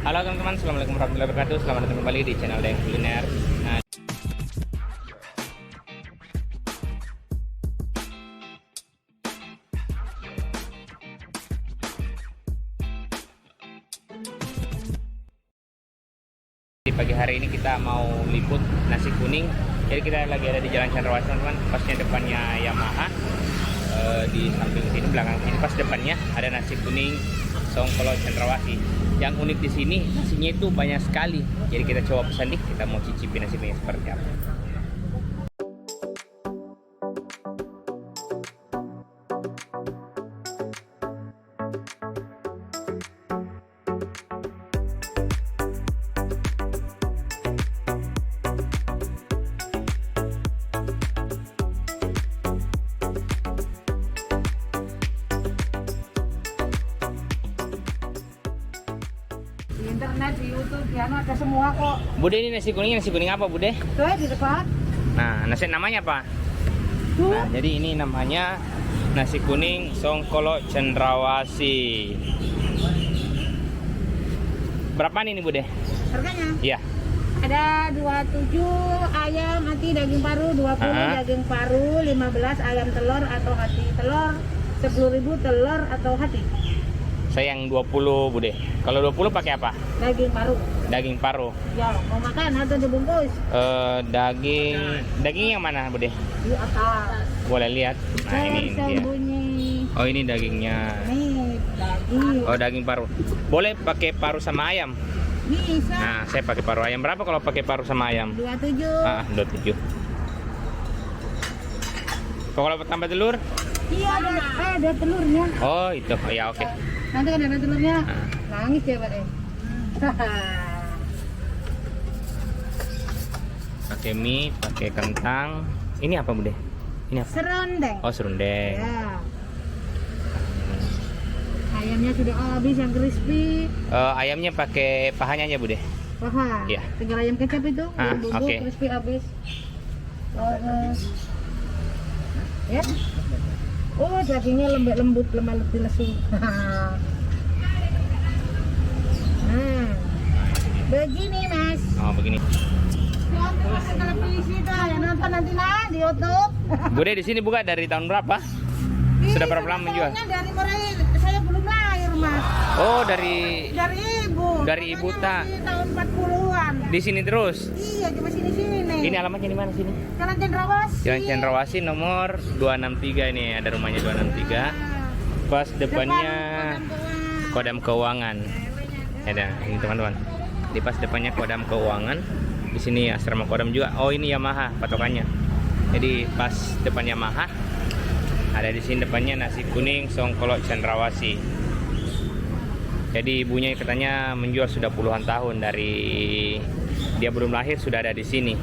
Halo teman-teman, assalamualaikum warahmatullahi wabarakatuh. Selamat datang kembali di channel Dayang Kuliner. Nah, di pagi hari ini kita mau liput nasi kuning. Jadi kita lagi ada di Jalan Cendrawasih, teman-teman. Pasnya depannya Yamaha. Di samping sini, belakang sini, pas depannya ada nasi kuning Songkolo Cendrawasih. Yang unik di sini nasinya itu banyak sekali. Jadi kita coba pesan nih, kita mau cicipin nasinya seperti apa. Internet, di YouTube, ya ada semua kok. Bude, ini nasi kuning apa Bude? Tuh di depan. Nah, nasi namanya apa? Tuh. Nah, jadi ini namanya nasi kuning Songkolo Cendrawasih. Berapa nih Bude? Harganya? Iya. Ada 27 ayam hati daging paru, 20 daging paru, 15 ayam telur atau hati telur, 10.000 telur atau hati. Saya yang 20 Bude. Kalau 20 pakai apa? Daging paru. Daging paru. Ya, mau makan atau dibungkus? Daging yang mana Bude? Di atas. Boleh lihat. Nah, ini dia. Tersembunyi. Oh, ini dagingnya. Nih, daging. Oh, daging paru. Boleh pakai paru sama ayam? Bisa. Nah, saya pakai paru ayam. Berapa kalau pakai paru sama ayam? 27. 27. Kalau tambah telur? Iya, ada telurnya. Oh, itu. Oh, ya, oke. Nanti kan ada telurnya. Nangis ya, Pak. Pakai mie, pakai kentang. Ini apa, Bude? Ini apa? Serundeng. Oh, serundeng. Ya. Ayamnya sudah habis yang crispy. Ayamnya pakai pahanya aja, Bude. Paha. Iya. Tinggal ayam kecap itu. Bumbu oke. crispy habis. Ya. Oh, dagingnya lembut, lemah lesu. Nah, begini Mas. Oh, begini. Televisi dah, yang nonton nanti lah di YouTube. Bude di sini buka dari tahun berapa? Sudah berapa lama menjual? Dari mulai saya belum lahir Mas. Oh, Dari ibu. Dari ibu tak. Di tahun 40-an. Di sini terus. Iya, cuma sini-sini. Ini alamatnya di mana sini? Jalan Cendrawasih. Jalan Cendrawasih nomor 263 ini, ada rumahnya 263. Pas depannya Kodam Keuangan. Ada ini teman-teman. Di pas depannya Kodam Keuangan. Di sini asrama Kodam juga. Oh, ini Yamaha patokannya. Jadi pas depan Yamaha ada di sini depannya nasi kuning Songkolo Cendrawasih. Jadi ibunya katanya menjual sudah puluhan tahun, dari dia belum lahir sudah ada di sini.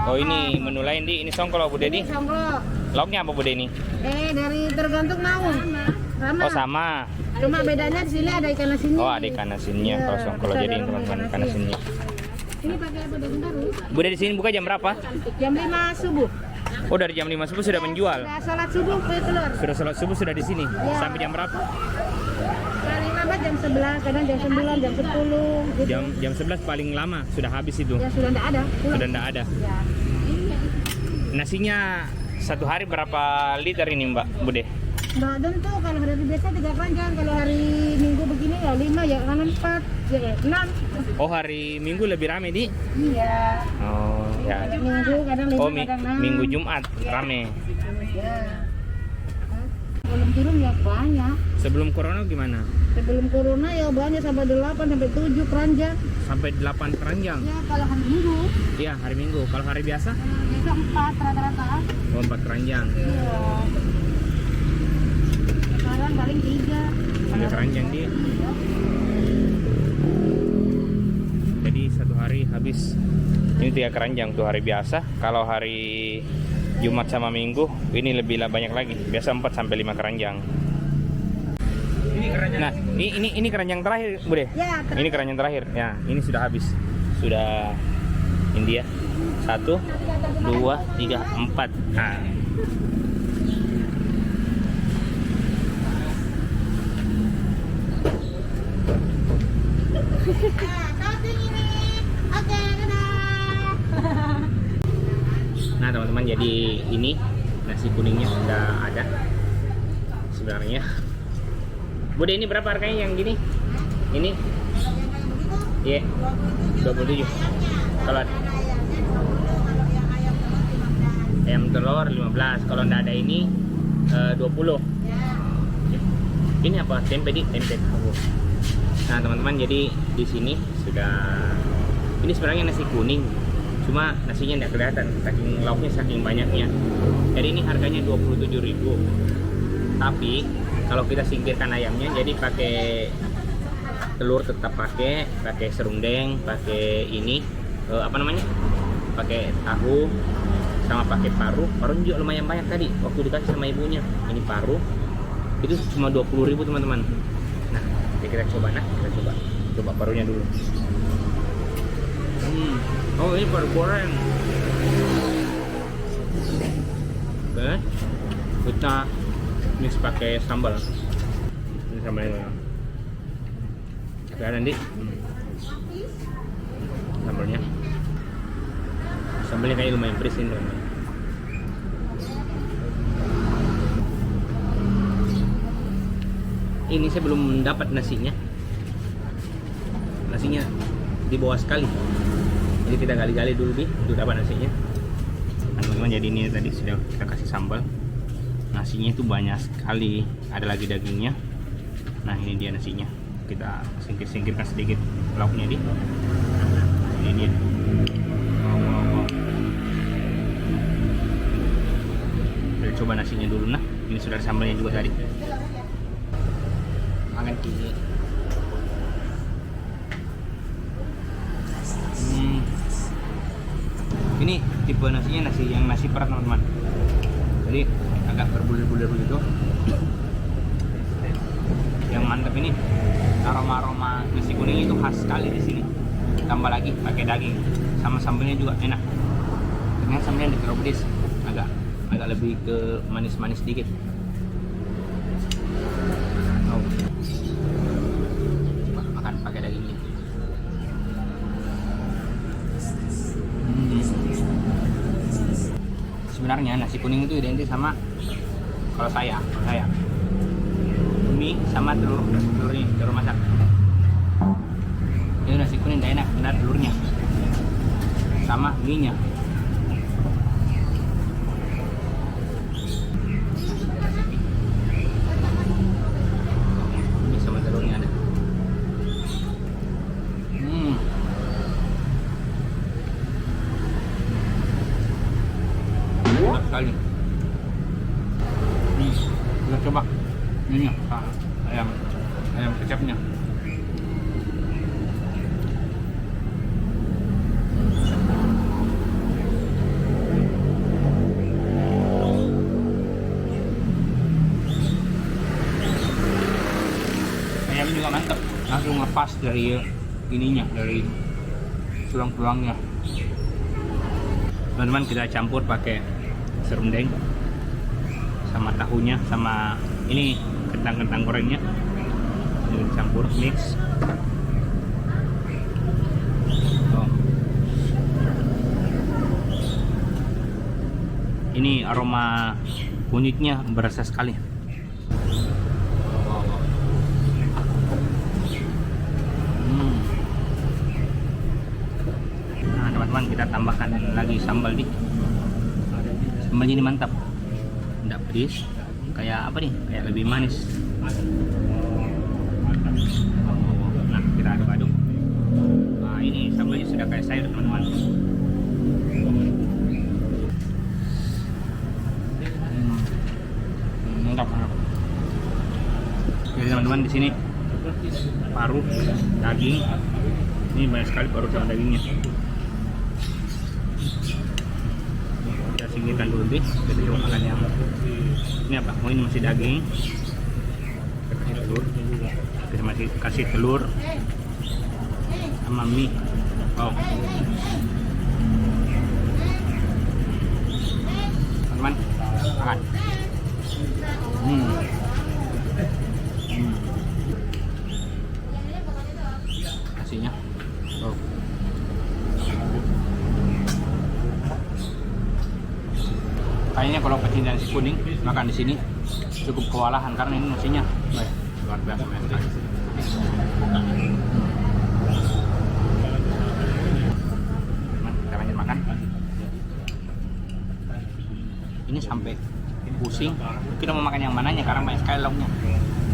Oh, ini menu lain ini Songkolo Bude di. Songkolo. Lauknya apa Bude ini? Dari tergantung mau. Sama. Oh, sama. Cuma bedanya di sini ada ikan asinnya. Oh, ada ikan asinnya. Kalau Songkolo jadi teman-teman ikan asinnya. Ini pakai apa daging baru? Bude di sini buka jam berapa? Jam 5 subuh. Oh, dari jam 5 subuh sudah menjual. Sudah salat subuh beli telur. Sudah salat subuh sudah di sini. Ya. Sampai jam berapa? Paling lambat jam 11, kadang jam 9, jam 10 gitu. Jam 11 paling lama sudah habis itu. Ya sudah enggak ada. Pulang. Sudah enggak ada. Ya. Nasinya satu hari berapa liter ini Mbak Bude? Enggak tentu, kalau hari biasa 3 keranjang, kalau hari Minggu begini ya 5, ya kan 4, ya 6. Oh, hari Minggu lebih rame di? Iya. Oh, ya. Minggu kadang 5, Oh, kadang 6. Minggu Jumat rame. Ya. Belum turun ya banyak. Sebelum corona gimana? Sebelum corona ya banyak sampai 8 sampai 7 keranjang. Sampai 8 keranjang. Ya kalau hari Minggu. Iya, hari Minggu. Kalau hari biasa? Biasa 4 rata-rata. Oh, 4 keranjang. Iya. Sekarang paling 3. 3 keranjang dia. Jadi satu hari habis ini 3 keranjang tuh hari biasa. Kalau hari Jumat sama Minggu ini lebih banyak lagi. Biasa 4 sampai 5 keranjang. Nah, ini keranjang terakhir, Bude. Ya, Ini keranjang terakhir. Ya, ini sudah habis. Sudah ini dia. 1 2 3 4. Nah. teman-teman. Jadi ini nasi kuningnya sudah ada sebenarnya. Bude, ini berapa harganya yang gini? Ini? Iya, 27. Kalau ayam telur 15. Kalau nggak ada ini 20. Ini apa? Tempe di tempe tahu. Nah teman-teman, jadi di sini sudah, ini sebenarnya nasi kuning, cuma nasinya nggak kelihatan saking lauknya saking banyaknya. Jadi ini harganya 27.000. Tapi kalau kita singkirkan ayamnya, jadi pakai telur tetap pakai serundeng, pakai ini apa namanya, pakai tahu, sama pakai paru juga lumayan banyak tadi waktu dikasih sama ibunya. Ini paru itu cuma 20.000 teman-teman. Nah kita coba, coba parunya dulu. Oh ini paru goreng. Oke, kita mix pakai sambal. Ini sambalnya. Oke, nanti sambalnya kayak lumayan pedes ini teman-teman. Ini saya belum dapat nasinya di bawah sekali, jadi kita gali-gali dulu untuk dapat nasinya. Nah, teman-teman, jadi ini tadi sudah kita kasih sambal, nasinya itu banyak sekali, ada lagi dagingnya. Nah ini dia nasinya, kita singkirkan sedikit lauknya di. Ini dia. Wow. Kita coba nasinya dulu. Nah ini sudah ada sambalnya juga tadi. Makan kini. Ini tipe nasinya nasi perak teman-teman. Jadi agak berbulir-bulir begitu. Yang mantap ini aroma nasi kuning itu khas sekali di sini. Tambah lagi pakai daging, sama sambalnya juga enak. Ternyata sambalnya di terlalu pedas, agak lebih ke manis-manis sedikit. Oh. Coba makan pakai dagingnya. Sebenarnya nasi kuning itu identik sama, kalau saya mie sama telur masak. Ini nasi kuning gak enak, benar telurnya sama mie nya. Ini sama telurnya ada. Enak sekali. Kita coba ini ayam kecapnya. Ayam juga mantap, langsung lepas dari ininya, dari tulang-tulangnya. Teman-teman, kita campur pakai serundeng sama tahunya, sama ini kentang gorengnya, ini campur mix. Ini aroma kunyitnya berasa sekali. Nah teman-teman, kita tambahkan lagi sambal nih. Sambalnya ini mantap, tidak pedas, kayak apa nih, kayak lebih manis. Nah kita aduk-aduk. Nah ini sambalnya sudah kayak sayur teman-teman. Mantap. Jadi teman-teman, di sini paru, daging, ini banyak sekali paru sama dagingnya. Kita singkirkan dulu nih, kita coba makan yang ini apa? Oh ini masih daging. Kita masih kasih telur sama mie. Wow. Teman-teman, makan. Nasinya. Wow. Kayaknya kalau pecinta nasi kuning makan di sini cukup kewalahan karena ini nasinya luar biasa banyak sekali. Kita lanjut makan. Ini sampai pusing. Kita mau makan yang mananya karena banyak sekali lauknya.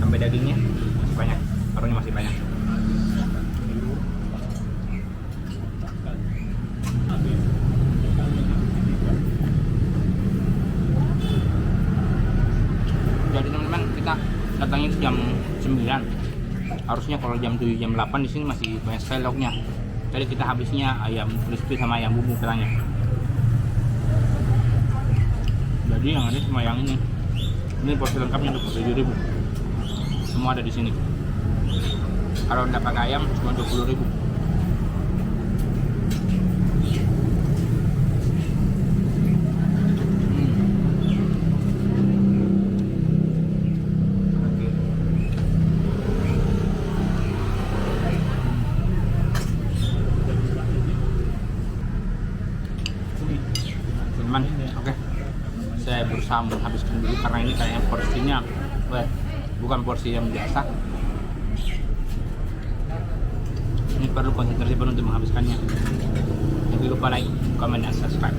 Sampai dagingnya masih banyak, paruhnya masih banyak. Jadi teman-teman, kita datangnya itu jam 9. Harusnya kalau jam 7 jam 8 di sini masih banyak sekali lauknya. Jadi kita habisnya ayam crispy sama ayam bumbu katanya. Jadi yang ada cuma yang ini. Ini porsi lengkapnya 27.000. Semua ada di sini. Kalau tidak pakai ayam cuma 20.000. Teman, oke. Saya berusaha menghabiskan dulu karena ini kayaknya porsinya bukan porsi yang biasa. Ini perlu konsentrasi penuh untuk menghabiskannya. Jangan lupa like, comment, dan subscribe.